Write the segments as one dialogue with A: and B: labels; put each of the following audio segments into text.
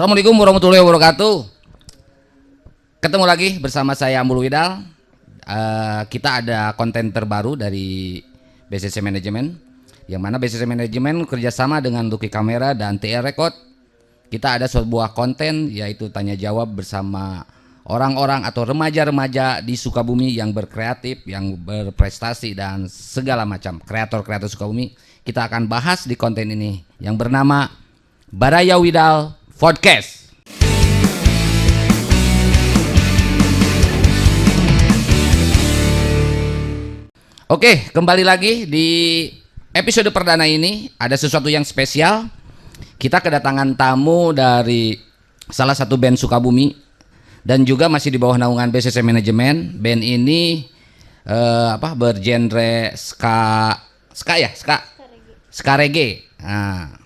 A: Assalamualaikum warahmatullahi wabarakatuh. Ketemu lagi bersama saya Ambul Widal. Kita ada konten terbaru dari BCC Management, yang mana BCC Management kerjasama dengan Lucky Kamera dan TR Record. Kita ada sebuah konten yaitu tanya jawab bersama orang-orang atau remaja-remaja di Sukabumi yang berkreatif, yang berprestasi dan segala macam kreator-kreator Sukabumi. Kita akan bahas di konten ini yang bernama Baraya Widal Podcast. Oke, kembali lagi di episode perdana ini. Ada sesuatu yang spesial. Kita kedatangan tamu dari salah satu band Sukabumi dan juga masih di bawah naungan BCC Management. Band ini bergenre ska reggae. Nah,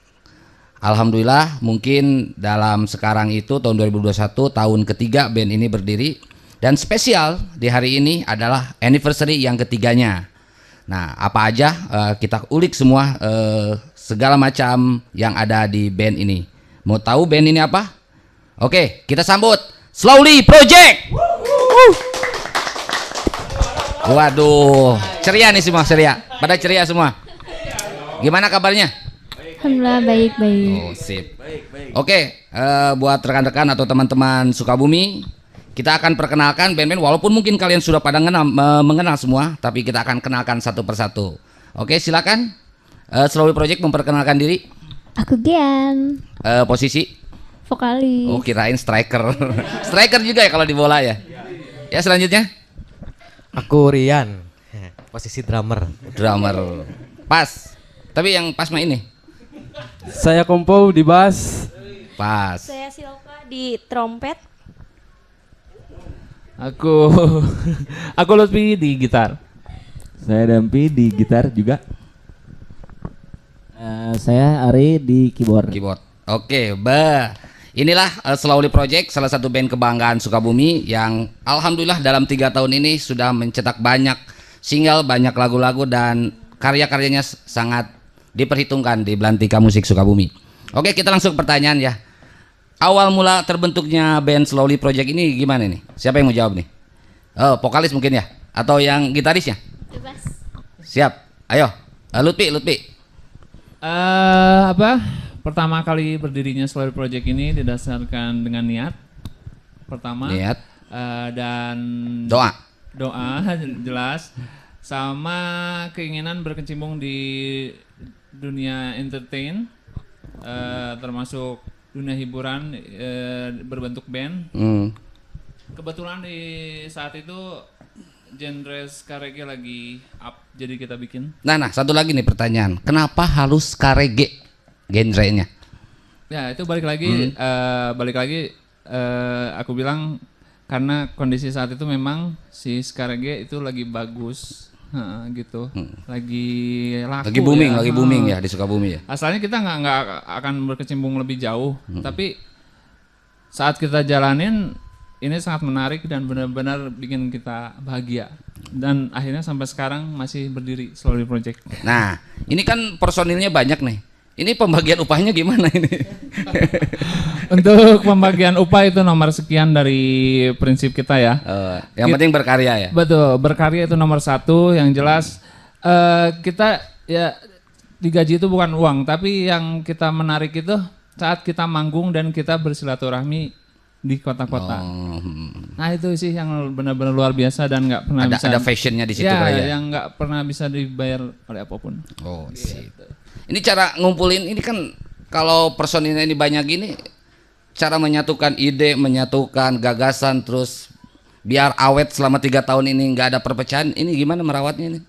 A: alhamdulillah mungkin dalam sekarang itu tahun 2021 tahun ketiga band ini berdiri, dan spesial di hari ini adalah anniversary yang ketiganya. Nah, apa aja kita ulik semua segala macam yang ada di band ini. Mau tahu band ini apa? Oke, kita sambut Slowly Project. Waduh, ceria nih semua, ceria. Pada ceria semua. Gimana kabarnya?
B: Alhamdulillah baik-baik.
A: Oh, sip. Oke, buat rekan-rekan atau teman-teman Sukabumi, kita akan perkenalkan band-band, walaupun mungkin kalian sudah pada mengenal semua, tapi kita akan kenalkan satu persatu. Oke, silakan. Slowly Project memperkenalkan diri.
B: Aku Gian.
A: Posisi?
B: Vokalis.
A: Oh, kirain striker. Striker juga ya kalau di bola ya. Ya, selanjutnya.
C: Aku Rian. Posisi drummer.
A: Drummer. Pas. Tapi yang pas mah ini.
D: Saya Kompo di bass.
A: Pas.
B: Saya Silva di trompet.
D: Aku Lutfi di gitar.
E: Saya Dampi di gitar juga. Saya Ari di keyboard.
A: Oke, inilah Slowly Project, salah satu band kebanggaan Sukabumi yang alhamdulillah dalam 3 tahun ini sudah mencetak banyak single, banyak lagu-lagu, dan karya-karyanya sangat diperhitungkan di Belantika Musik Sukabumi. Oke, kita langsung ke pertanyaan ya. Awal mula terbentuknya band Slowly Project ini gimana nih? Siapa yang mau jawab nih? Oh, vokalis mungkin ya? Atau yang gitarisnya?
B: Bebas.
A: Siap, ayo. Lutfi.
D: Pertama kali berdirinya Slowly Project ini didasarkan dengan niat. Pertama.
A: Niat.
D: Dan
A: Doa
D: jelas. Sama keinginan berkecimpung di dunia entertain, termasuk dunia hiburan, berbentuk band. Kebetulan di saat itu genre ska reggae lagi up, jadi kita bikin.
A: Nah, satu lagi nih pertanyaan. Kenapa harus ska reggae genrenya?
D: Ya, itu balik lagi aku bilang karena kondisi saat itu memang si ska reggae itu lagi bagus. Gitu, lagi laku,
A: lagi booming ya di Sukabumi ya.
D: Asalnya kita nggak akan berkecimpung lebih jauh, tapi saat kita jalanin ini sangat menarik dan benar-benar bikin kita bahagia, dan akhirnya sampai sekarang masih berdiri Slowly Project.
A: Nah, ini kan personilnya banyak nih. Ini pembagian upahnya gimana ini?
D: Untuk pembagian upah itu nomor sekian dari prinsip kita ya.
A: Yang penting berkarya ya.
D: Betul, berkarya itu nomor 1. Yang jelas kita ya digaji itu bukan uang, tapi yang kita menarik itu saat kita manggung dan kita bersilaturahmi di kota-kota. Nah, itu sih yang benar-benar luar biasa dan nggak pernah
A: ada fashionnya di situ kali ya.
D: Yang nggak pernah bisa dibayar oleh apapun.
A: Oh, sip. Ini cara ngumpulin ini kan, kalau personilnya ini banyak gini, cara menyatukan ide, menyatukan gagasan, terus biar awet selama 3 tahun ini nggak ada perpecahan. Ini gimana merawatnya ini?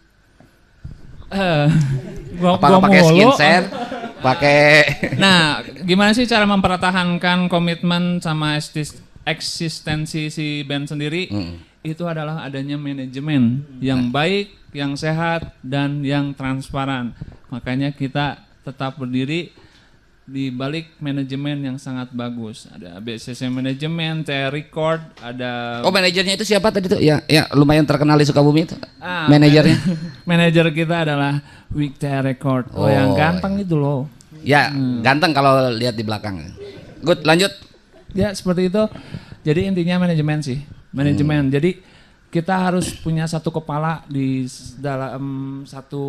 A: Apakah pakai skincare?
D: Nah, gimana sih cara mempertahankan komitmen sama eksistensi si band sendiri? Itu adalah adanya manajemen yang baik, yang sehat, dan yang transparan. Makanya kita tetap berdiri di balik manajemen yang sangat bagus. Ada BCC Manajemen, TR Record, ada...
A: Oh, manajernya itu siapa tadi tuh? Ya lumayan terkenal di Sukabumi itu. Manajernya?
D: Manajer kita adalah Wik TR Record. Oh, yang ganteng itu loh.
A: Ya, ganteng kalau lihat di belakang. Good, lanjut.
D: Ya seperti itu. Jadi intinya manajemen sih, manajemen. Jadi kita harus punya satu kepala dalam satu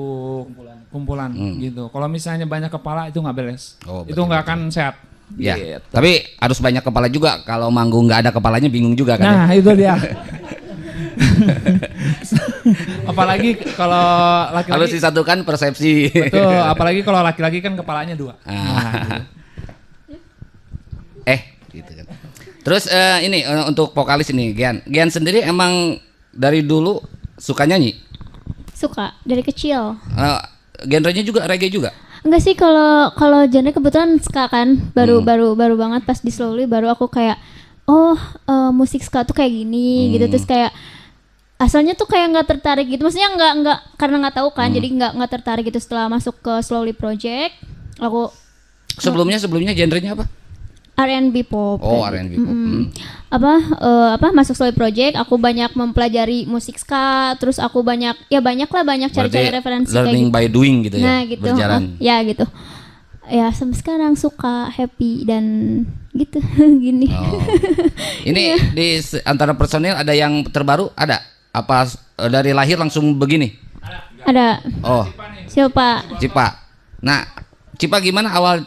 D: kumpulan gitu. Kalau misalnya banyak kepala itu nggak beres,
A: Oh,
D: itu
A: betul,
D: nggak akan sehat.
A: Ya,
D: Gitu.
A: tapi harus banyak kepala juga. Kalau manggung nggak ada kepalanya bingung juga kan?
D: Nah itu dia. Apalagi kalau
A: Kalau
D: laki-laki.
A: disatukan persepsi.
D: Betul. Apalagi kalau laki-laki kan kepalanya 2.
A: Ah. Gitu kan. Terus ini untuk vokalis ini Gian. Gian sendiri emang dari dulu suka nyanyi?
B: Suka dari kecil.
A: Genrenya juga reggae juga?
B: Enggak sih, kalau kalau genre kebetulan ska kan. Baru banget pas di Slowly baru aku kayak musik ska tuh kayak gini gitu, terus kayak asalnya tuh kayak nggak tertarik gitu, maksudnya nggak karena nggak tahu kan, jadi nggak tertarik gitu. Setelah masuk ke Slowly Project aku
A: Sebelumnya genrenya apa?
B: R&B pop.
A: Oh, R&B pop.
B: Masuk Slowly Project aku banyak mempelajari musik ska, terus aku banyak cari-cari
A: Berarti
B: referensi
A: learning
B: kayak gitu.
A: by doing gitu ya.
B: Nah gitu,
A: Berjalan.
B: ya gitu. Ya sampai sekarang suka, happy dan gitu gini.
A: Oh. Ini di antara personil ada yang terbaru, ada? Apa dari lahir langsung begini?
B: Ada
A: Oh,
B: siapa?
A: Cipa. Nah, Cipa gimana awal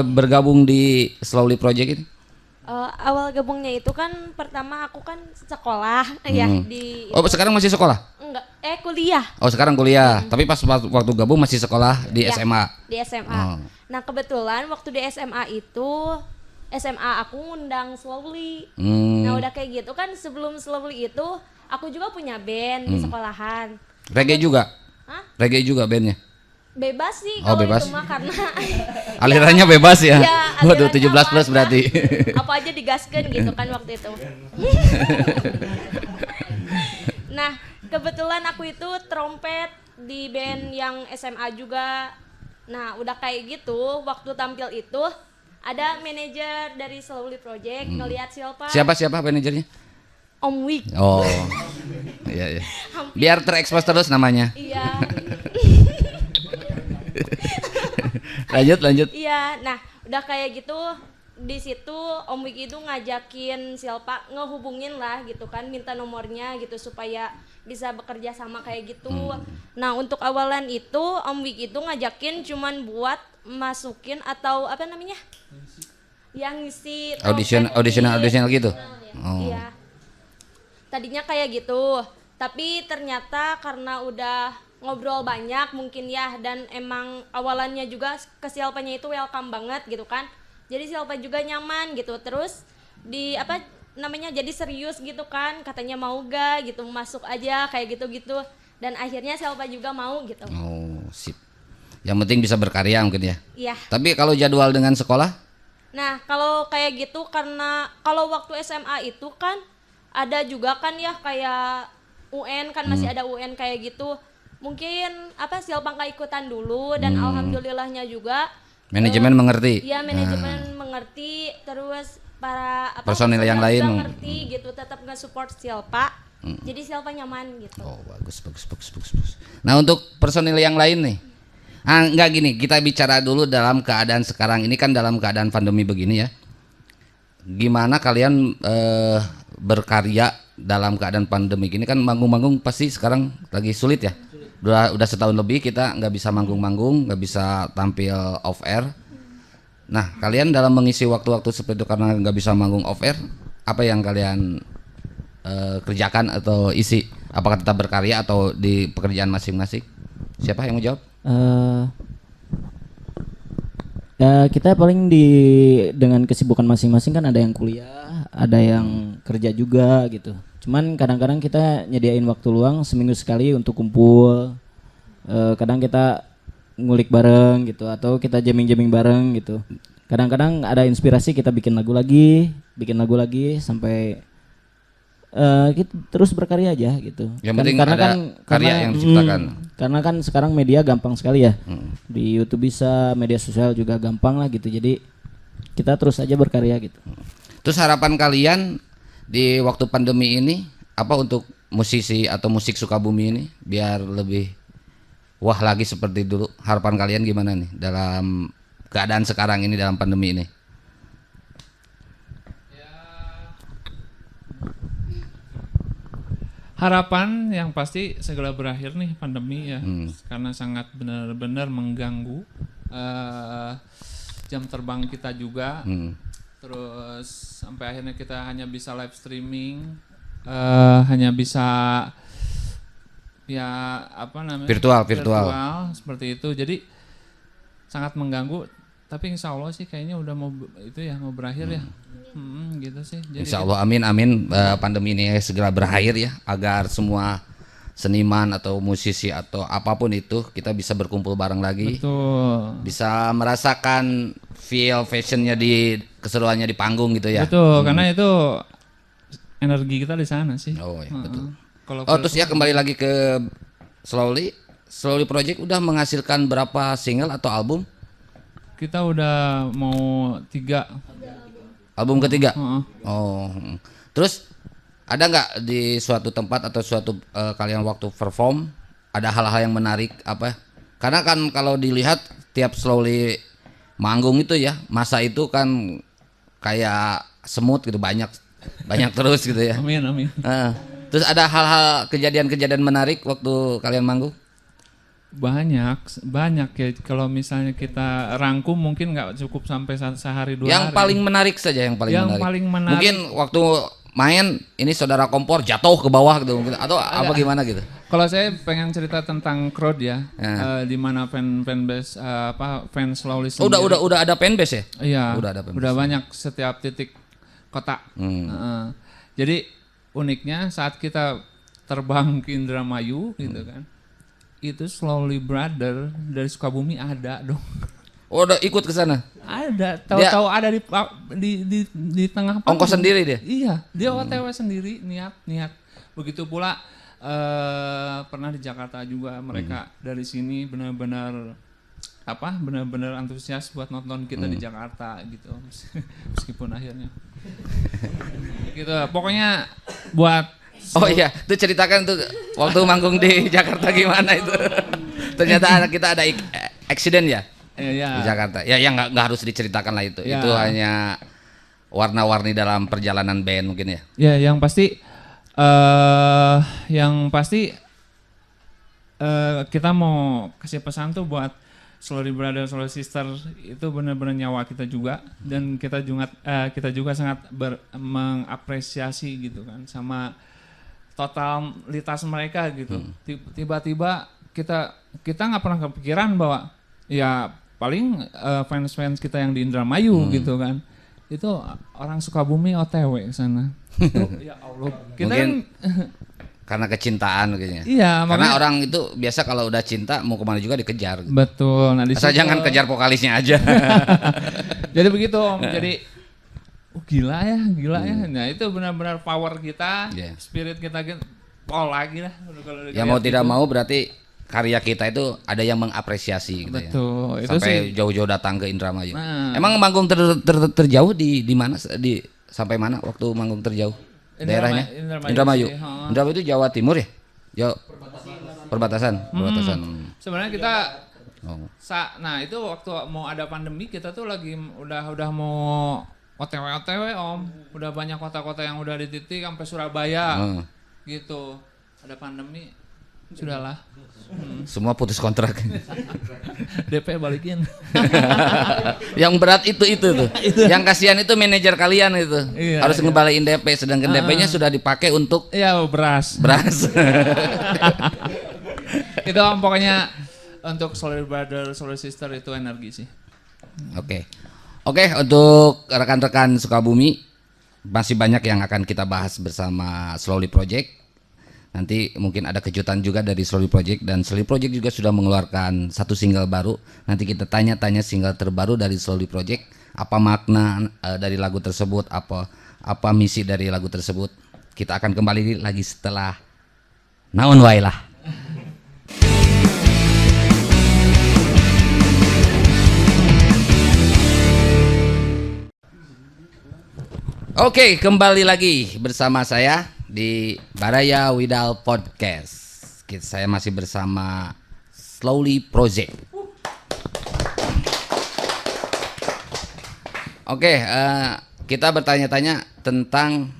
A: bergabung di Slowly Project ini?
F: Awal gabungnya itu kan pertama aku kan sekolah ya di
A: Oh, sekarang masih sekolah?
F: enggak kuliah
A: Oh, sekarang kuliah. Tapi pas waktu gabung masih sekolah di
F: Ya,
A: SMA.
F: di SMA.
A: Oh.
F: Nah kebetulan waktu di SMA aku ngundang Slowly.
A: Hmm.
F: Nah udah kayak gitu kan, sebelum Slowly itu aku juga punya band di sekolahan.
A: Reggae juga?
F: Hah?
A: Reggae juga bandnya?
F: Bebas sih
A: Oh,
F: kalau
A: bebas.
F: itu mah karena
A: Alirannya bebas ya?
F: ya,
A: Waduh,
F: aliran
A: 17 plus
F: aman,
A: berarti.
F: apa aja digaskan gitu kan waktu itu. Nah kebetulan aku itu trompet di band yang SMA juga. Nah udah kayak gitu, waktu tampil itu ada manajer dari Slowly Project ngelihat Silpa,
A: Siapa manajernya?
F: Om Wik.
A: Oh. Iya. Biar terekspos terus namanya.
F: Iya.
A: Lanjut.
F: Iya, nah udah kayak gitu di situ Om Wiki itu ngajakin Silpa, ngehubungin lah gitu kan, minta nomornya gitu supaya bisa bekerja sama kayak gitu. Nah untuk awalan itu Om Wiki itu ngajakin cuman buat masukin atau apa namanya, yang ngisi
A: Audisional gitu. Oh.
F: Iya. Tadinya kayak gitu, tapi ternyata karena udah ngobrol banyak mungkin ya, dan emang awalannya juga ke Silpanya itu welcome banget gitu kan, jadi Silpa juga nyaman gitu. Terus di apa namanya, jadi serius gitu kan, katanya mau gak gitu, masuk aja kayak gitu dan akhirnya Silpa juga mau gitu.
A: Oh, sip. Yang penting bisa berkarya mungkin ya.
F: Iya.
A: Tapi kalau jadwal dengan sekolah?
F: Nah kalau kayak gitu, karena kalau waktu SMA itu kan ada juga kan ya kayak UN kan, masih ada UN kayak gitu. Mungkin apa Silpa nggak ikutan dulu, dan alhamdulillahnya juga
A: Manajemen mengerti.
F: ya manajemen mengerti, terus para
A: Personil yang lain
F: juga ngerti gitu, tetap nge-support Silpa. Jadi Silpa nyaman gitu.
A: Oh, bagus. Nah, untuk personil yang lain nih. Enggak gini, kita bicara dulu dalam keadaan sekarang ini kan, dalam keadaan pandemi begini ya. Gimana kalian berkarya dalam keadaan pandemi ini kan, manggung-manggung pasti sekarang lagi sulit ya. Udah setahun lebih kita nggak bisa manggung-manggung, nggak bisa tampil off air. Nah, kalian dalam mengisi waktu-waktu seperti itu karena nggak bisa manggung off air, apa yang kalian kerjakan atau isi? Apakah tetap berkarya atau di pekerjaan masing-masing? Siapa yang mau jawab?
E: Ya kita paling dengan kesibukan masing-masing kan, ada yang kuliah, ada yang kerja juga gitu. Cuman kadang-kadang kita nyediain waktu luang seminggu sekali untuk kumpul. Kadang kita ngulik bareng gitu, atau kita jamming bareng gitu. Kadang-kadang ada inspirasi kita bikin lagu lagi sampai kita terus berkarya aja gitu.
A: Yang penting ada karya yang diciptakan.
E: Karena kan sekarang media gampang sekali ya. Di YouTube bisa, media sosial juga gampang lah gitu. Jadi kita terus aja berkarya gitu.
A: Terus harapan kalian di waktu pandemi ini apa untuk musisi atau musik Sukabumi ini biar lebih wah lagi seperti dulu? Harapan kalian gimana nih dalam keadaan sekarang ini, dalam pandemi ini?
D: Harapan yang pasti segera berakhir nih pandemi ya, karena sangat benar-benar mengganggu jam terbang kita juga. Terus sampai akhirnya kita hanya bisa live streaming, hanya bisa ya apa namanya
A: virtual
D: seperti itu. Jadi sangat mengganggu. Tapi insya Allah sih kayaknya udah mau berakhir ya. Gitu sih. Jadi
A: Insya Allah amin pandemi ini segera berakhir ya, agar semua seniman atau musisi atau apapun itu kita bisa berkumpul bareng lagi.
D: Betul.
A: Bisa merasakan feel fashionnya keseruannya di panggung gitu ya.
D: Betul, karena itu energi kita di sana sih.
A: Oh ya, betul.
D: Kalau
A: Terus ya kembali lagi ke Slowly Project udah menghasilkan berapa single atau album?
D: kita udah mau 3
A: Album ketiga.
D: Heeh.
A: Oh. Terus ada nggak di suatu tempat atau suatu kalian waktu perform ada hal-hal yang menarik apa? Karena kan kalau dilihat tiap Slowly manggung itu ya, masa itu kan kayak semut gitu, banyak terus gitu ya.
D: Amin.
A: Terus ada hal-hal kejadian-kejadian menarik waktu kalian manggung?
D: Banyak ya, kalau misalnya kita rangkum mungkin nggak cukup sampai sehari 2 hari.
A: Yang paling menarik saja, yang paling menarik. Mungkin waktu main ini saudara kompor jatuh ke bawah gitu mungkin, atau apa gimana gitu.
D: Kalau saya pengen cerita tentang crowd ya, di mana fanbase fans Slowly sendiri.
A: Udah ada fanbase ya?
D: Iya.
A: Udah ada fanbase.
D: Udah banyak setiap titik kota. Jadi uniknya saat kita terbang ke Indramayu gitu kan, itu Slowly Brother dari Sukabumi ada dong.
A: Oh, udah ikut ke sana?
D: Ada, tahu-tahu ada di tengah panggung.
A: Ongkos sendiri dia?
D: Iya, dia OTW sendiri, niat. Begitu pula pernah di Jakarta juga mereka dari sini benar-benar antusias buat nonton kita di Jakarta gitu. Meskipun akhirnya gitu. Pokoknya buat
A: Oh iya, itu ceritakan tuh waktu manggung di Jakarta gimana itu. Ternyata kita ada accident ya di Jakarta. Ya yang nggak harus diceritakan lah itu.
D: Ya.
A: Itu hanya warna-warni dalam perjalanan band mungkin ya.
D: Ya, yang pasti kita mau kasih pesan tuh buat Slowly Brother, Slowly Sister, itu benar-benar nyawa kita juga, dan kita juga sangat mengapresiasi gitu kan sama totalitas mereka gitu. Tiba-tiba kita nggak pernah kepikiran bahwa ya paling fans kita yang di Indramayu gitu kan, itu orang Sukabumi OTW ke sana. Ya Allah, kita
A: Mungkin
D: kan
A: karena kecintaan kayaknya.
D: iya,
A: Karena
D: makanya
A: orang itu biasa kalau udah cinta mau kemana juga dikejar. Gitu.
D: betul. Nah,
A: Asal jangan kejar vokalisnya aja.
D: Jadi begitu Om. Jadi gila ya. Nah, itu benar-benar power kita, spirit kita lagi lah. Kalau
A: Ya mau tidak mau berarti karya kita itu ada yang mengapresiasi gitu ya.
D: Betul. Itu
A: Sampai
D: sih
A: jauh-jauh datang ke Indramayu.
D: Nah.
A: Emang manggung terjauh di mana sampai mana waktu manggung terjauh? Daerahnya? Indramayu.
D: sih,
A: Indramayu itu Jawa Timur ya? Perbatasan.
D: Sebenarnya kita
A: Oh.
D: nah itu waktu mau ada pandemi kita tuh lagi udah mau OTW Om. Udah banyak kota-kota yang udah dititik sampai Surabaya. Gitu. Ada pandemi, sudahlah.
A: Semua putus kontrak.
D: DP balikin.
A: Yang berat itu tuh. Yang kasihan itu manajer kalian itu.
D: Iya,
A: Harus ngembaliin DP, sedangkan DP-nya sudah dipakai untuk
D: Ya beras. Itu Om, pokoknya untuk Slowly Brother, Slowly Sister itu energi sih.
A: Oke, untuk rekan-rekan Sukabumi masih banyak yang akan kita bahas bersama Slowly Project. Nanti mungkin ada kejutan juga dari Slowly Project, dan Slowly Project juga sudah mengeluarkan satu single baru. Nanti kita tanya-tanya single terbaru dari Slowly Project, apa makna dari lagu tersebut, apa misi dari lagu tersebut. Kita akan kembali lagi setelah naon wae lah. Oke, kembali lagi bersama saya di Baraya Widal Podcast. Saya masih bersama Slowly Project. Oke, kita bertanya-tanya tentang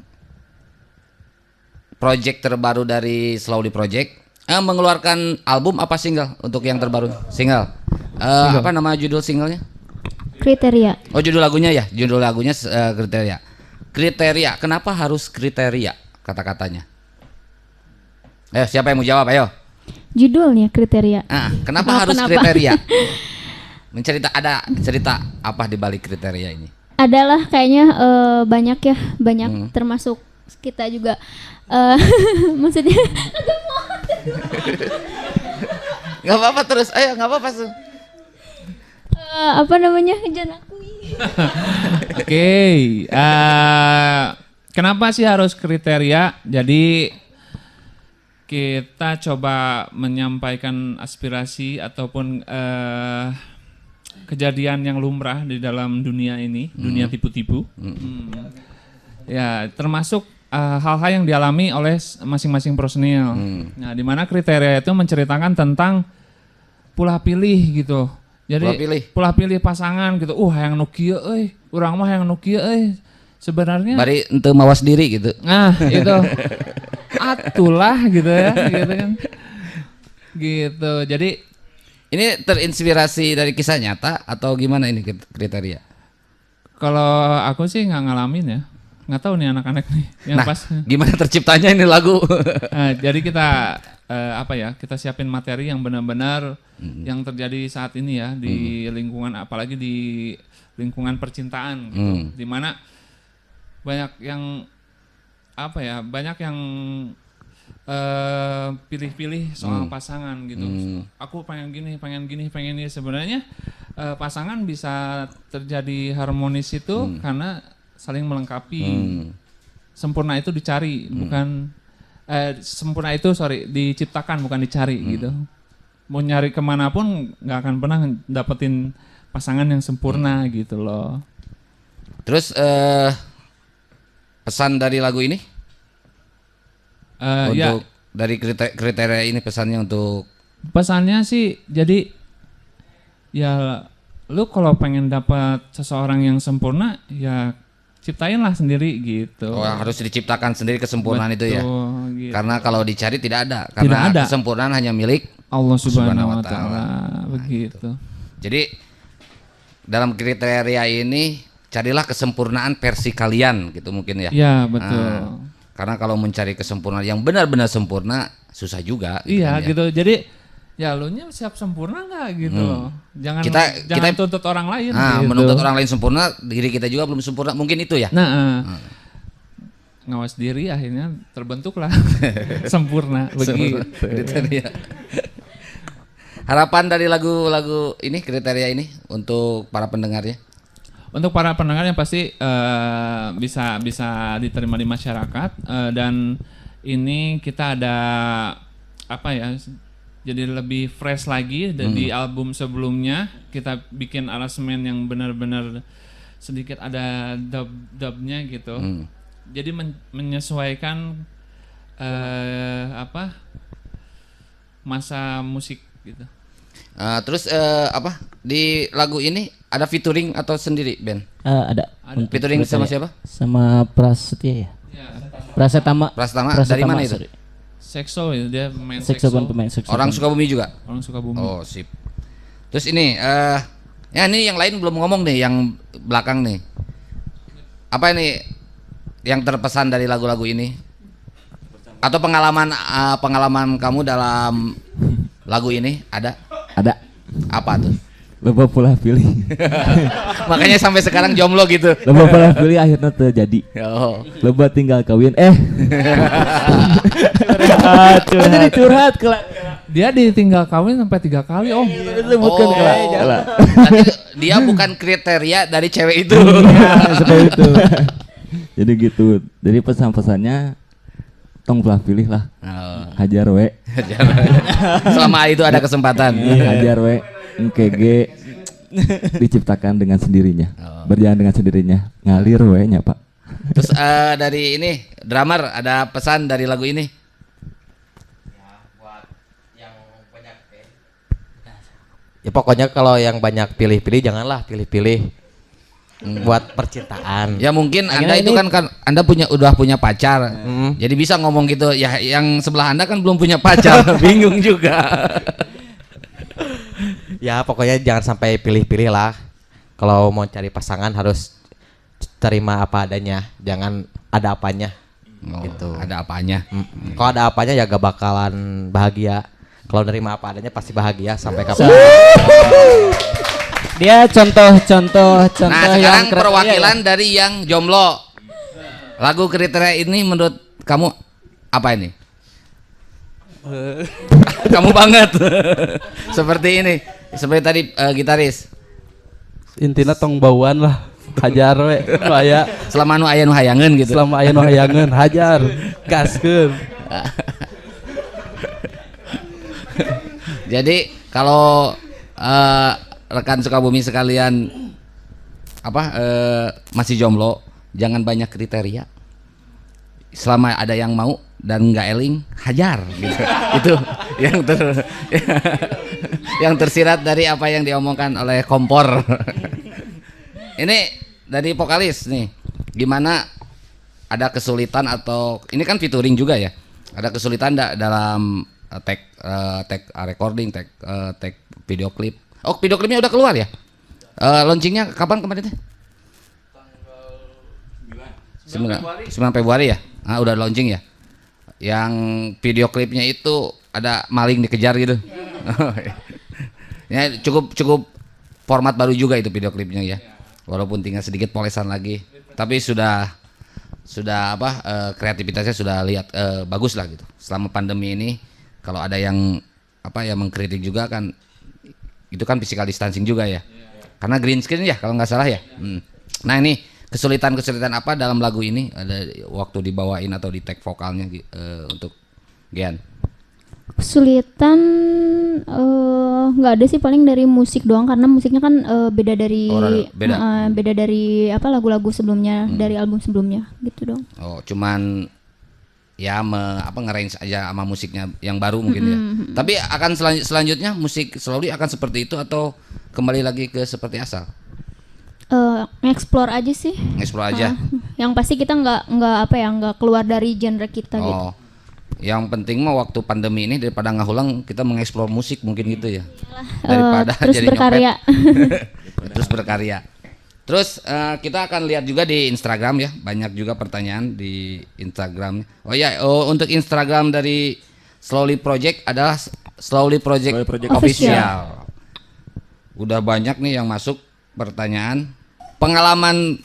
A: project terbaru dari Slowly Project. Mengeluarkan album apa single untuk yang terbaru? Single. Apa nama judul singlenya?
B: Kriteria.
A: Oh, judul lagunya ya? Judul lagunya Kriteria. Kriteria. Kenapa harus kriteria kata-katanya? Ayo, siapa yang mau jawab? Ayo.
B: Judulnya kriteria.
A: Kenapa harus
B: kenapa?
A: kriteria? Ada cerita apa di balik kriteria ini?
B: Adalah kayaknya banyak ya, banyak termasuk kita juga. Maksudnya
A: Gak apa-apa terus, ayo gak apa-apa.
B: apa namanya? Jangan akui.
D: Oke, kenapa sih harus kriteria? Jadi kita coba menyampaikan aspirasi ataupun kejadian yang lumrah di dalam dunia ini, dunia tipu-tipu. Ya, termasuk hal-hal yang dialami oleh masing-masing personil. Nah, di mana kriteria itu menceritakan tentang pulah pilih gitu. Jadi pulah pilih pasangan gitu. Yang nu kieu euy, urang mah yang nu kieu euy. Sebenarnya
A: Bari ente mawas diri gitu.
D: Nah, itu atulah gitu ya, gitu kan. Gitu. Jadi
A: ini terinspirasi dari kisah nyata atau gimana ini kriteria?
D: kalau aku sih nggak ngalamin ya. Nggak tahu nih anak-anak nih yang pas.
A: Gimana terciptanya ini lagu?
D: Jadi kita kita siapin materi yang benar-benar yang terjadi saat ini ya di lingkungan, apalagi di lingkungan percintaan gitu. Dimana banyak yang banyak yang pilih-pilih soal pasangan gitu. Aku pengen gini, pengen ini. Sebenarnya pasangan bisa terjadi harmonis itu karena saling melengkapi. Sempurna itu dicari, bukan sempurna itu diciptakan bukan dicari gitu. Mau nyari kemanapun nggak akan pernah dapetin pasangan yang sempurna gitu loh.
A: Terus pesan dari lagu ini? Untuk dari kriteria ini pesannya untuk?
D: Pesannya sih jadi ya lu kalau pengen dapat seseorang yang sempurna ya ciptainlah sendiri gitu.
A: Harus diciptakan sendiri kesempurnaan. Betul, itu ya.
D: Gitu.
A: Karena kalau dicari tidak ada. Karena kesempurnaan hanya milik
D: Allah Subhanahu wa taala. Begitu.
A: Jadi dalam kriteria ini carilah kesempurnaan versi kalian gitu mungkin ya.
D: Iya, betul.
A: Karena kalau mencari kesempurnaan yang benar-benar sempurna susah juga.
D: Iya gitu. Jadi ya lu nya siap sempurna nggak gitu loh. Jangan kita tuntut orang lain. Gitu.
A: Menuntut orang lain sempurna, diri kita juga belum sempurna, mungkin itu ya.
D: Ngawas diri akhirnya terbentuklah sempurna begitu.
A: Harapan dari lagu-lagu ini, kriteria ini untuk para pendengarnya?
D: Untuk para pendengar yang pasti bisa diterima di masyarakat, dan ini kita ada jadi lebih fresh lagi dari album sebelumnya. Kita bikin aransemen yang benar-benar sedikit ada dub-dubnya gitu. Jadi menyesuaikan masa musik gitu.
A: Terus di lagu ini ada featuring atau sendiri Ben?
E: Ada.
A: Featuring sama siapa?
E: Sama Prasetya ya. Prasetama.
A: Dari mana itu?
D: Sekso ya, dia pemain
E: pemain
D: sekso.
A: Orang Sukabumi juga?
D: Orang Sukabumi.
A: Oh sip. Terus ini ini yang lain belum ngomong nih, yang belakang nih. Apa ini yang terpesan dari lagu-lagu ini? Atau pengalaman kamu dalam lagu ini ada?
E: Ada.
A: Apa tuh?
E: Loba pulah pilih.
A: Makanya sampai sekarang jomblo gitu.
E: Loba pulah pilih akhirnya terjadi. Loba tinggal kawin. Curhat kelak.
D: Dia ditinggal kawin sampai 3 kali.
E: Sebutkan kelak.
A: Berarti dia bukan kriteria dari cewek itu.
E: Seperti itu. Jadi gitu. Jadi pesan-pesannya tong pulah pilih lah. Hajar we.
A: Selama itu ada kesempatan.
E: Hajar we. NKG diciptakan dengan sendirinya, berjalan dengan sendirinya, ngalir we nya Pak.
A: Terus dari ini drummer ada pesan dari lagu ini?
C: Ya pokoknya kalau yang banyak pilih-pilih janganlah pilih-pilih. buat percintaan.
A: Ya mungkin Anda
E: Akhirnya
A: itu
E: ini-
A: kan Anda udah punya pacar. Jadi bisa ngomong gitu. Ya yang sebelah Anda kan belum punya pacar. Bingung juga.
C: Ya pokoknya jangan sampai pilih-pilih lah. Kalau mau cari pasangan harus terima apa adanya, jangan ada apanya.
A: Oh,
C: Gitu.
A: ada apanya.
C: Kalau ada apanya ya gak bakalan bahagia. Kalau nerima apa adanya pasti bahagia sampai kapan.
E: Dia contoh
A: Nah,
E: yang
A: sekarang
E: kriteria
A: perwakilan dari yang jomblo. Lagu kriteria ini menurut kamu apa ini? Kamu banget. Seperti ini. Seperti tadi gitaris.
G: Intina tong bauan lah, hajar we nu aya.
A: Selama nu aya nu hayangeun gitu.
G: Selama aya nu hayangeun hajar gaskeun.
A: Jadi kalau rekan Sukabumi sekalian masih jomblo, jangan banyak kriteria. Selama ada yang mau dan nggak eling, hajar gitu. Itu yang tersirat dari apa yang diomongkan oleh Kompor. Ini dari vokalis nih. Gimana, ada kesulitan atau ini kan featuring juga ya? Ada kesulitan dalam tag recording, tag video klip. Oh, video klipnya udah keluar ya? Launchingnya kapan kemarin teh? 9 Februari ya? Ah, udah launching ya? Yang video klipnya itu ada maling dikejar gitu. Ya cukup format baru juga itu video klipnya ya. Walaupun tinggal sedikit polesan lagi, tapi sudah kreativitasnya sudah lihat bagus lah gitu. Selama pandemi ini kalau ada yang mengkritik juga kan, itu kan physical distancing juga ya. Karena green screen ya kalau nggak salah ya. Nah ini kesulitan apa dalam lagu ini, ada waktu dibawain atau di tag vokalnya untuk Gian?
B: Kesulitan nggak ada sih, paling dari musik doang, karena musiknya kan beda dari beda dari lagu-lagu sebelumnya, dari album sebelumnya gitu dong.
A: Oh, cuman ya nge-arrange aja sama musiknya yang baru mungkin ya. Tapi akan selanjutnya musik Slowly akan seperti itu atau kembali lagi ke seperti asal?
B: Nge-explore aja sih.
A: Nge-explore aja.
B: Yang pasti kita nggak keluar dari genre kita gitu.
A: Oh. Yang penting mah waktu pandemi ini daripada ngahulang kita mengeksplor musik mungkin gitu ya. Daripada
B: terus
A: jadi
B: berkarya.
A: Terus berkarya. Terus kita akan lihat juga di Instagram ya, banyak juga pertanyaan di Instagram. Oh ya, untuk Instagram dari Slowly Project adalah Slowly Project Official. Udah banyak nih yang masuk pertanyaan. Pengalaman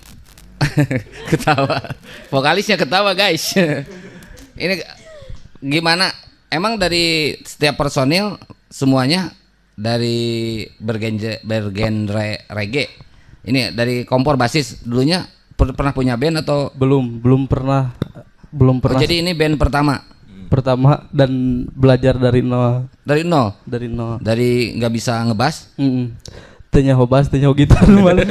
A: ketawa. Vokalisnya ketawa, guys. Ini gimana? Emang dari setiap personil semuanya dari bergenre reggae. Ini dari Kompor basis dulunya pernah punya band atau
G: Belum pernah.
A: Oh, jadi ini band pertama
G: dan belajar dari nol.
A: dari nol. Dari nggak bisa ngebas.
G: Tanya hobas, tanya gitar malah.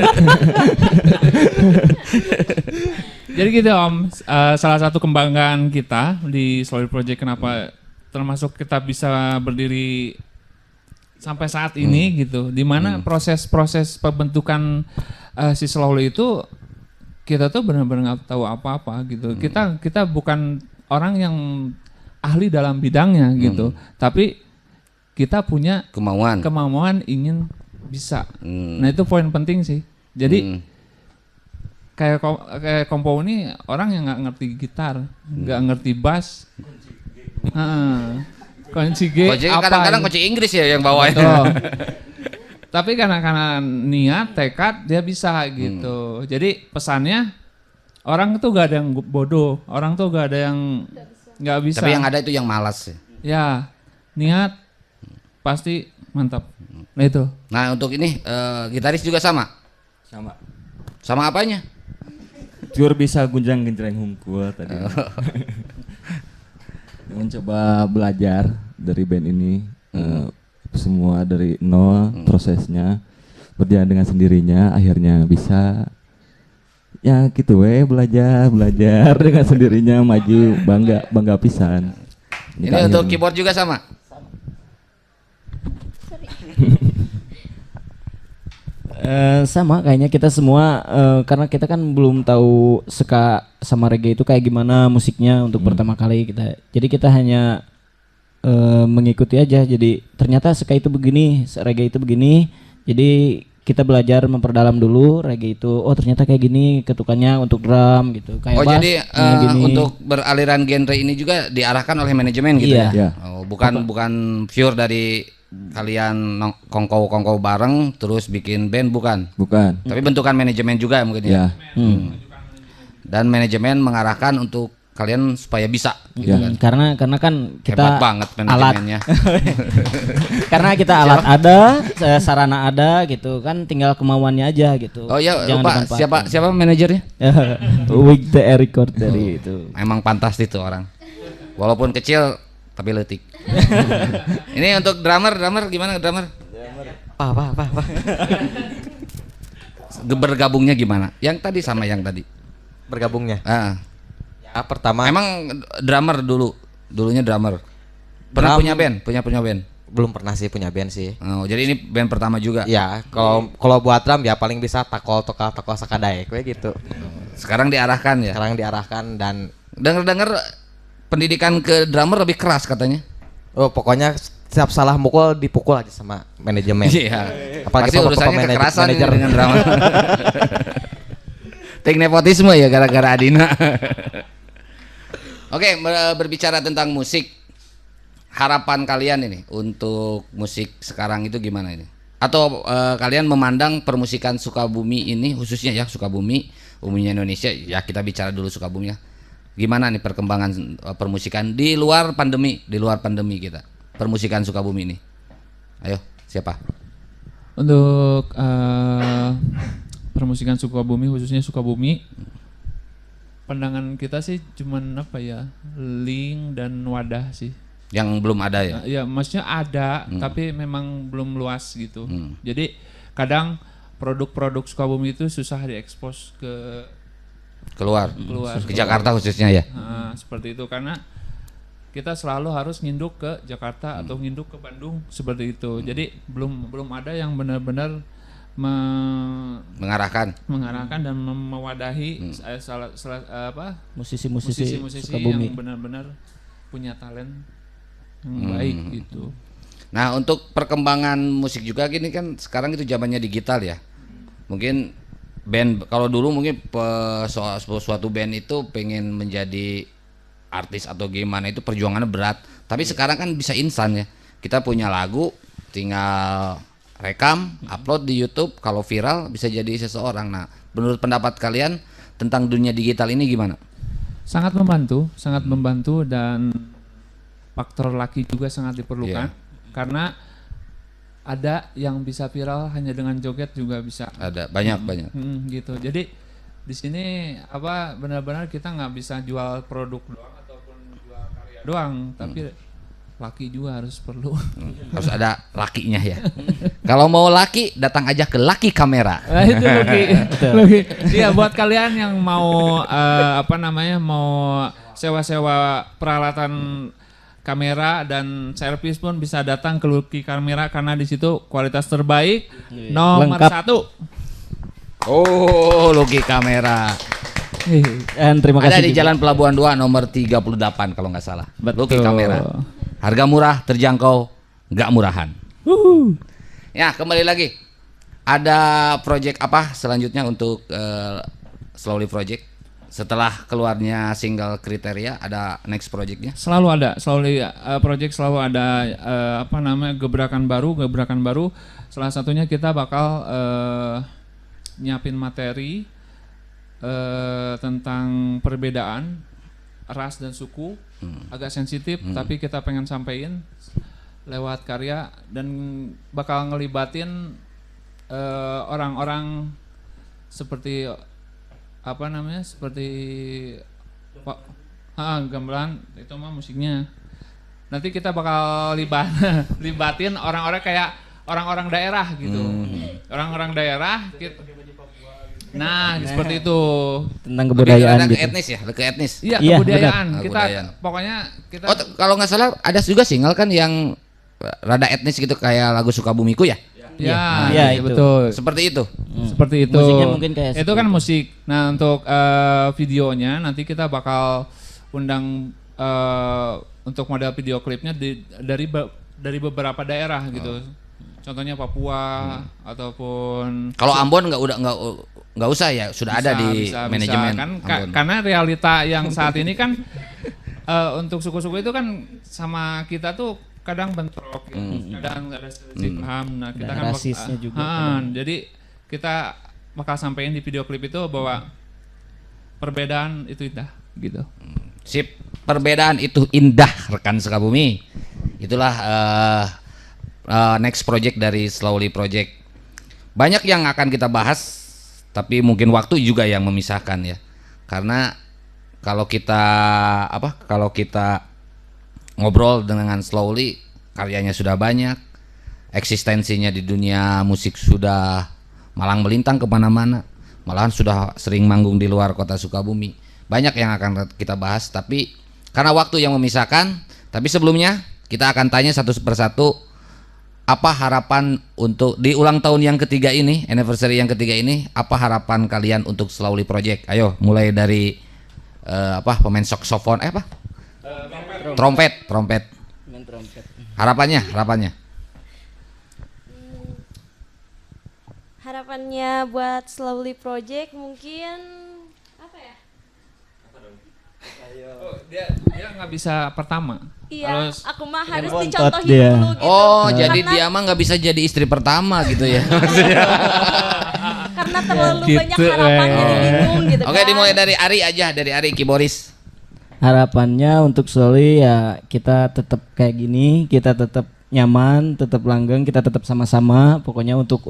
D: Jadi gitu Om, salah satu kebanggaan kita di Slowly Project kenapa termasuk kita bisa berdiri sampai saat ini gitu, dimana proses pembentukan si Slowly itu kita tuh benar-benar nggak tahu apa-apa gitu. Kita bukan orang yang ahli dalam bidangnya gitu, tapi kita punya kemauan ingin bisa. Nah itu poin penting sih. Jadi kayak Kompo ini orang yang nggak ngerti gitar, nggak ngerti bass, kunci G apa?
A: Kadang-kadang kunci Inggris ya yang bawain.
D: Tapi karena niat, tekad dia bisa gitu. Jadi pesannya orang tuh gak ada yang bodoh, orang tuh gak ada yang nggak bisa.
A: Tapi yang ada itu yang malas ya.
D: Ya niat pasti mantap. Nah itu.
A: Nah untuk ini gitaris juga sama. Sama apanya?
H: Jur bisa gunjang genjreng hungkul tadi. Mencoba belajar dari band ini, semua dari nol prosesnya, berjalan dengan sendirinya, akhirnya bisa. Ya gitu belajar dengan sendirinya, maju, bangga pisan.
A: Ini untuk keyboard juga sama.
E: Sama kayaknya kita semua karena kita kan belum tahu ska sama reggae itu kayak gimana musiknya untuk pertama kali kita. Jadi kita hanya mengikuti aja. Jadi ternyata ska itu begini, reggae itu begini. Jadi kita belajar memperdalam dulu reggae itu. Oh ternyata kayak gini ketukannya untuk drum gitu. Kayak
A: Oh
E: bass,
A: jadi
E: gini.
A: untuk beraliran genre ini juga diarahkan oleh manajemen gitu
E: Iya.
H: Iya.
A: ya? Oh, bukan pure dari kalian kongkow bareng terus bikin band bukan?
H: Bukan.
A: Tapi bentukan manajemen juga ya mungkin ya.
H: Ya.
A: Dan manajemen mengarahkan untuk kalian supaya bisa gitu kan.
E: Karena kan kita
A: Hebat banget
E: alat
A: manajemennya.
E: karena kita alat ada, sarana ada gitu kan, tinggal kemauannya aja gitu.
A: Oh ya
E: Jangan
A: lupa
E: dimanfaatkan.
A: siapa manajernya?
E: Wig the record dari itu.
A: Emang pantas itu orang. Walaupun kecil tapi letik. Ini untuk drummer gimana drummer?
C: Apa.
A: Bergabungnya gimana? Yang tadi sama yang tadi.
C: Bergabungnya.
A: Ah.
C: Ya, pertama
A: Emang drummer dulunya drummer. Pernah
C: Drum-
A: punya band.
C: belum pernah sih punya band sih.
A: Oh, jadi ini band pertama juga.
C: Ya, kalau buat drum ya paling bisa takol sakadaek we gitu.
A: Sekarang diarahkan ya.
C: Sekarang diarahkan dan
A: Dengar pendidikan ke drummer lebih keras katanya.
C: pokoknya setiap salah mukul dipukul aja sama manajemen.
A: Iya.
C: Apalagi
A: Pasti urusannya kekerasan ini
C: manajer.
A: dengan drummer. Tik nepotisme ya gara-gara Adina. Oke, berbicara tentang musik, harapan kalian ini untuk musik sekarang itu gimana ini? Atau kalian memandang permusikan Sukabumi ini khususnya ya Sukabumi, umumnya Indonesia, ya kita bicara dulu Sukabumi ya. Gimana nih perkembangan permusikan di luar pandemi kita, permusikan Sukabumi ini? Ayo, siapa?
D: Untuk permusikan Sukabumi, khususnya Sukabumi, pandangan kita sih cuman apa ya, link dan wadah sih.
A: Yang belum ada ya?
D: Ya maksudnya ada, tapi memang belum luas gitu.
A: Hmm.
D: Jadi kadang produk-produk Sukabumi itu susah diekspos
A: Keluar
D: keluar.
A: ke Jakarta khususnya ya?
D: Nah, seperti itu karena kita selalu harus nginduk ke Jakarta atau nginduk ke Bandung seperti itu. Jadi belum ada yang benar-benar
A: Mengarahkan.
D: dan mewadahi
E: Musisi-musisi
D: musisi-musisi
E: Sukabumi.
D: yang benar-benar punya talent yang baik gitu.
A: Nah untuk perkembangan musik juga gini kan sekarang itu zamannya digital ya. Mungkin band kalau dulu mungkin suatu band itu pengen menjadi artis atau gimana itu perjuangannya berat. Tapi sekarang kan bisa instan ya. Kita punya lagu tinggal rekam, upload di YouTube, kalau viral bisa jadi seseorang. Nah, menurut pendapat kalian tentang dunia digital ini gimana?
D: Sangat membantu dan faktor laki juga sangat diperlukan karena ada yang bisa viral hanya dengan joget juga bisa.
A: Ada banyak.
D: Gitu. Jadi di sini benar-benar kita nggak bisa jual produk doang ataupun jual karya doang, tapi laki juga harus perlu.
A: Harus ada lakinya ya. Kalau mau laki datang aja ke Laki Kamera.
D: Nah, itu Lucky. Iya, buat kalian yang mau mau sewa-sewa peralatan kamera dan servis pun bisa datang ke Lucky Kamera karena di situ kualitas terbaik nomor
E: Lengkap.
D: 1.
A: Oh, Laki Kamera.
E: Dan terima kasih
A: Ada di
E: juga.
A: Jalan Pelabuhan 2 nomor 38 kalau nggak salah.
D: Betul.
A: Laki Kamera. Harga murah, terjangkau, nggak murahan. Ya, kembali lagi. Ada project apa selanjutnya untuk Slowly Project? Setelah keluarnya single Kriteria, ada next projectnya?
D: Selalu ada, project selalu ada gebrakan baru. Salah satunya kita bakal nyiapin materi tentang perbedaan ras dan suku, agak sensitif tapi kita pengen sampein lewat karya dan bakal ngelibatin orang-orang seperti gamelan itu mah musiknya. Nanti kita bakal libatin orang-orang kayak orang-orang daerah gitu. Orang-orang daerah Nah, seperti itu.
E: Tentang kebudayaan
A: Lebih
E: gitu.
A: etnis ya, lebih ke etnis.
D: Iya,
E: Iya,
D: kebudayaan.
A: benar.
D: Kita
A: Kebudayaan.
D: pokoknya kita
A: Oh, kalau nggak salah ada juga single kan yang rada etnis gitu kayak lagu Sukabumiku ya?
D: Ya,
E: Iya,
D: iya,
E: itu.
D: betul.
A: Seperti itu.
D: Seperti itu.
E: Musiknya mungkin kayak
D: itu kan
E: seperti
D: musik. Nah, untuk videonya nanti kita bakal undang untuk model video klipnya dari beberapa daerah gitu. Contohnya Papua ataupun
A: Kalau Ambon nggak usah ya, sudah ada di manajemen
D: kan
A: Ambon.
D: karena realita yang saat ini kan untuk suku-suku itu kan sama kita tuh kadang bentrok, kadang ada selisih paham. Nah, kita
E: Ada
D: kan
E: rasisnya juga
D: jadi kita bakal sampaikan di video klip itu bahwa perbedaan itu indah gitu.
A: Sip, perbedaan itu indah rekan Sukabumi. Itulah next project dari Slowly Project. Banyak yang akan kita bahas, tapi mungkin waktu juga yang memisahkan ya. Karena kalau kita ngobrol dengan Slowly, karyanya sudah banyak, eksistensinya di dunia musik sudah malang melintang kemana-mana, malahan sudah sering manggung di luar kota Sukabumi. Banyak yang akan kita bahas, tapi karena waktu yang memisahkan. Tapi sebelumnya kita akan tanya satu persatu, apa harapan untuk di ulang tahun yang ketiga ini, anniversary yang ketiga ini, apa harapan kalian untuk Slowly Project? Ayo, mulai dari pemain saksofon, trompet. Harapannya.
F: Harapannya buat Slowly Project mungkin apa ya?
D: Dia nggak bisa pertama.
F: Iya,
D: Harus
F: aku mah harus
E: bontot
F: dicontohin
E: dia.
F: dulu gitu.
A: Oh, jadi
F: Karena-
A: dia mah nggak bisa jadi istri pertama gitu ya?
F: karena terlalu
D: Gitu,
F: banyak harapan jadi bingung gitu
A: Oke,
F: kan.
A: dimulai dari Ari aja, dari Ari Ki Boris.
E: Harapannya untuk Slowly ya kita tetap kayak gini, kita tetap nyaman, tetap langgeng, kita tetap sama-sama. Pokoknya untuk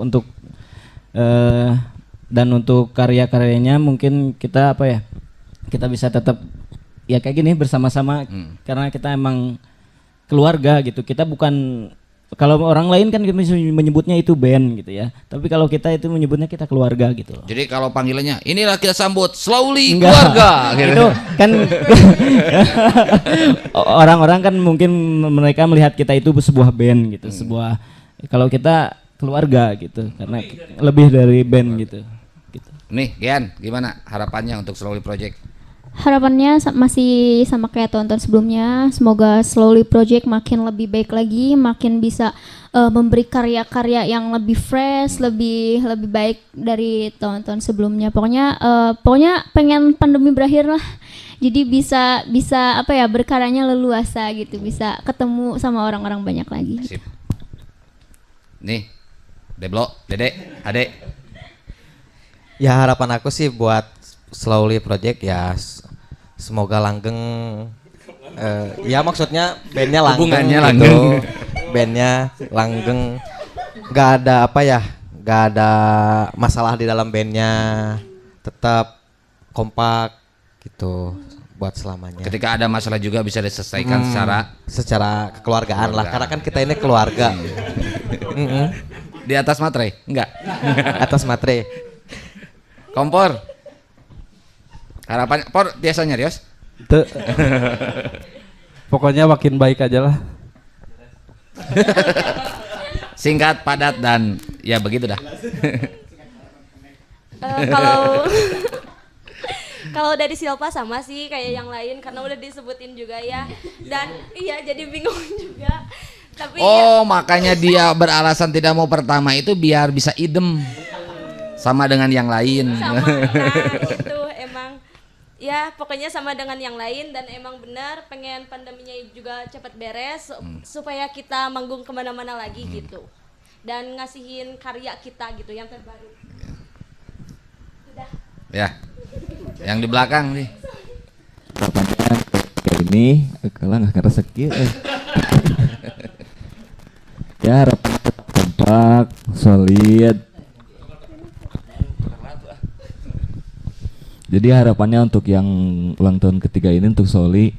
E: dan untuk karya-karyanya mungkin kita kita bisa tetap ya kayak gini bersama-sama karena kita emang keluarga gitu. Kita bukan, kalau orang lain kan menyebutnya itu band gitu ya. Tapi kalau kita itu menyebutnya kita keluarga gitu loh.
A: Jadi kalau panggilannya, inilah kita sambut Slowly
E: Enggak.
A: keluarga. Gitu.
E: Itu kan orang-orang kan mungkin mereka melihat kita itu sebuah band gitu, sebuah, kalau kita keluarga gitu karena lebih dari band gitu.
A: Nih, Gian, gimana harapannya untuk Slowly Project?
B: Harapannya masih sama kayak tahun-tahun sebelumnya. Semoga Slowly Project makin lebih baik lagi, makin bisa memberi karya-karya yang lebih fresh, lebih baik dari tahun-tahun sebelumnya. Pokoknya pengen pandemi berakhir lah. Jadi bisa berkaryanya leluasa gitu, bisa ketemu sama orang-orang banyak lagi.
A: Sip. Nih, Deblo, Dede, Ade.
C: Ya harapan aku sih buat Slowly Project ya semoga langgeng. Ya maksudnya bandnya langgeng.
A: Hubungannya
C: gitu.
A: langgeng.
C: Bandnya langgeng. Gak ada masalah di dalam bandnya. Tetap kompak gitu buat selamanya.
A: Ketika ada masalah juga bisa diselesaikan
C: secara kekeluargaan lah. Karena kan kita ini keluarga.
A: di atas materai, enggak?
C: Atas matre.
A: Kompor. Harapannya, Por biasanya Rios?
G: Itu pokoknya makin baik aja lah.
A: Singkat, padat, dan ya begitu dah.
F: Kalau kalau dari Silpa sama sih kayak yang lain karena udah disebutin juga ya. Dan iya jadi bingung juga. Tapi
A: Oh, makanya dia beralasan tidak mau pertama itu biar bisa idem. Sama dengan yang lain.
F: sama nah itu emang ya pokoknya sama dengan yang lain dan emang benar pengen pandeminya juga cepat beres supaya kita manggung kemana-mana lagi gitu dan ngasihin karya kita gitu yang terbaru. Udah.
A: Ya. Yang di belakang nih.
H: Harapannya kayak ini, kalau nggak ngerasa ya harapannya tetap kompak, solid. Jadi harapannya untuk yang ulang tahun ketiga ini untuk Soli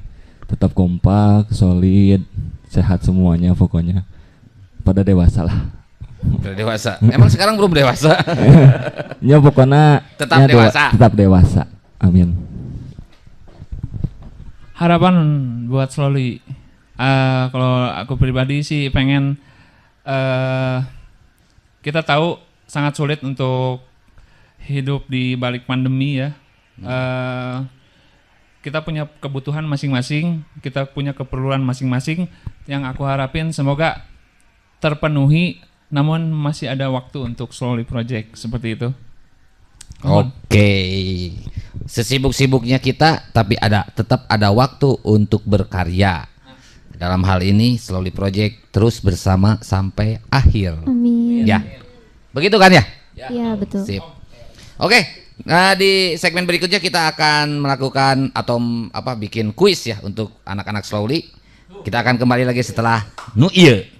H: tetap kompak, solid, sehat semuanya pokoknya. Pada dewasa lah.
A: Udah dewasa. Emang sekarang belum dewasa.
H: Ya pokoknya
A: Tetap
H: ya,
A: dewasa.
H: tetap dewasa. Amin.
D: Harapan buat Slowly, kalau aku pribadi sih pengen kita tahu sangat sulit untuk hidup di balik pandemi ya. Kita punya kebutuhan masing-masing, kita punya keperluan masing-masing. Yang aku harapin semoga terpenuhi, namun masih ada waktu untuk Slowly Project seperti itu.
A: Oke. Sesibuk-sibuknya kita tapi tetap ada waktu untuk berkarya. Dalam hal ini Slowly Project terus bersama sampai akhir.
B: Amin.
A: Ya. Begitu kan ya?
B: Iya betul.
A: Sip. Oke. Nah, di segmen berikutnya kita akan melakukan atau bikin kuis ya untuk anak-anak Slowly. Kita akan kembali lagi setelah New Year.